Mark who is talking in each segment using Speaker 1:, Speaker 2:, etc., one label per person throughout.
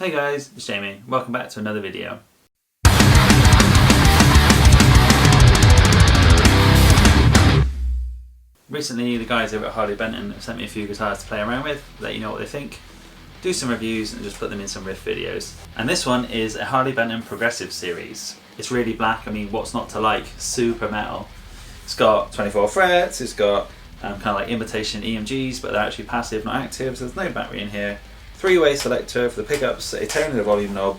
Speaker 1: Hey guys, it's Jamie. Welcome back to another video. Recently the guys over at Harley Benton have sent me a few guitars to play around with, let you know what they think, do some reviews and just put them in some riff videos. And this one is a Harley Benton Progressive Series. It's really black, I mean what's not to like, super metal. It's got 24 frets, it's got kind of like imitation EMGs but they're actually passive, not active, so there's no battery in here. Three-way selector for the pickups, a tone and a volume knob.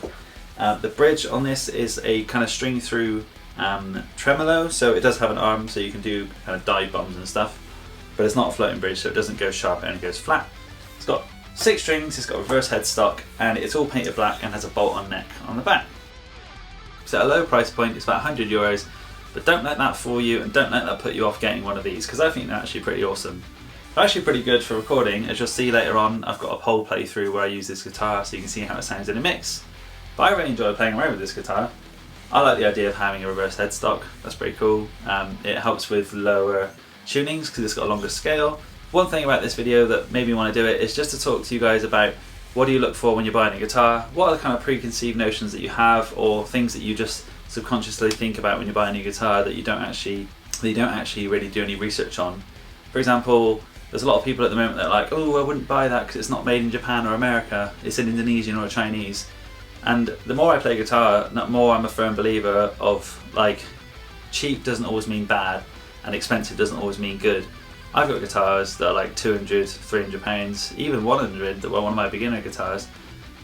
Speaker 1: The bridge on this is a kind of string through tremolo, so it does have an arm so you can do kind of dive bombs and stuff, but it's not a floating bridge so it doesn't go sharp, it only goes flat. It's got 6 strings, it's got reverse headstock and it's all painted black and has a bolt-on neck on the back. So at a low price point it's about €100, but don't let that fool you and don't let that put you off getting one of these because I think they're actually pretty awesome. They're actually pretty good for recording. As you'll see later on, I've got a poll playthrough where I use this guitar so you can see how it sounds in a mix. But I really enjoy playing around with this guitar. I like the idea of having a reverse headstock, that's pretty cool. It helps with lower tunings because it's got a longer scale. One thing about this video that made me want to do it is just to talk to you guys about what do you look for when you're buying a guitar, what are the kind of preconceived notions that you have or things that you just subconsciously think about when you're buying a guitar that you don't actually really do any research on. For example, there's a lot of people at the moment that are like, oh, I wouldn't buy that because it's not made in Japan or America, it's in Indonesian or Chinese. And the more I play guitar, the more I'm a firm believer of like, cheap doesn't always mean bad and expensive doesn't always mean good. I've got guitars that are like 200, 300 pounds, even 100 that were one of my beginner guitars.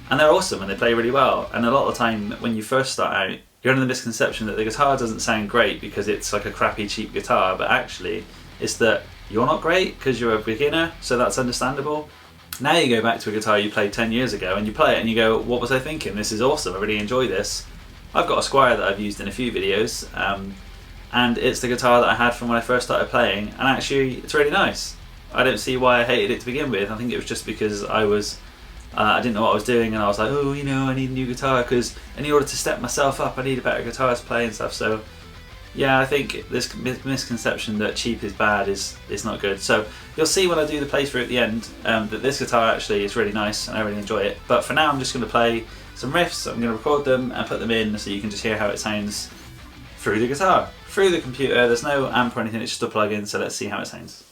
Speaker 1: And they're awesome and they play really well. And a lot of the time when you first start out, you're under the misconception that the guitar doesn't sound great because it's like a crappy cheap guitar, but actually it's that you're not great because you're a beginner, so that's understandable. Now you go back to a guitar you played 10 years ago and you play it and you go, what was I thinking? This is awesome, I really enjoy this. I've got a Squire that I've used in a few videos and it's the guitar that I had from when I first started playing and actually it's really nice. I don't see why I hated it to begin with. I think it was just because I didn't know what I was doing and I was like, oh, you know, I need a new guitar because in order to step myself up I need a better guitar to play and stuff. So yeah, I think this misconception that cheap is bad is not good. So you'll see when I do the playthrough at the end that this guitar actually is really nice and I really enjoy it. But for now I'm just going to play some riffs, I'm going to record them and put them in so you can just hear how it sounds through the guitar. Through the computer, there's no amp or anything, it's just a plug-in, so let's see how it sounds.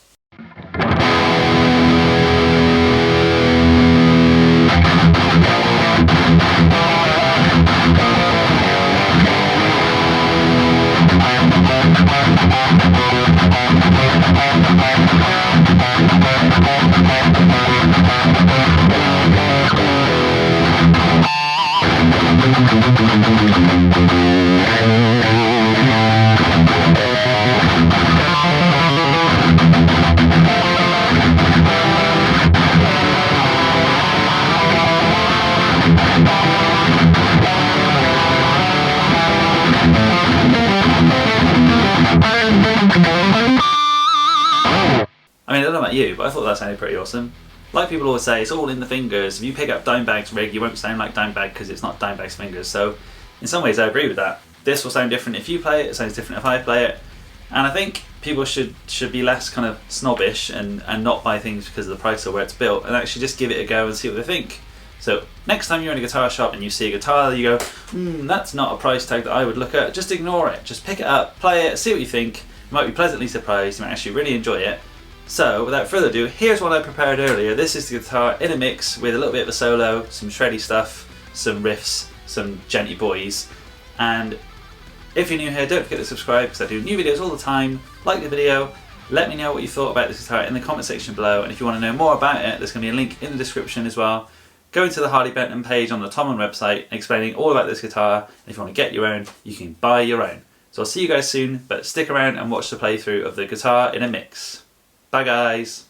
Speaker 1: I mean, I don't know about you, but I thought that sounded pretty awesome. Like people always say, it's all in the fingers. If you pick up Dimebag's rig, you won't sound like Dimebag because it's not Dimebag's fingers. So in some ways I agree with that. This will sound different if you play it, it sounds different if I play it. And I think people should be less kind of snobbish and not buy things because of the price or where it's built and actually just give it a go and see what they think. So next time you're in a guitar shop and you see a guitar, you go, that's not a price tag that I would look at, just ignore it. Just pick it up, play it, see what you think. You might be pleasantly surprised, you might actually really enjoy it. So without further ado, here's what I prepared earlier. This is the guitar in a mix with a little bit of a solo, some shreddy stuff, some riffs, some genty boys. And if you're new here, don't forget to subscribe because I do new videos all the time. Like the video, let me know what you thought about this guitar in the comment section below, and if you want to know more about it, there's going to be a link in the description as well. Go into the Harley Benton page on the Thomann website explaining all about this guitar, and if you want to get your own, you can buy your own. So I'll see you guys soon, but stick around and watch the playthrough of the guitar in a mix. Bye guys!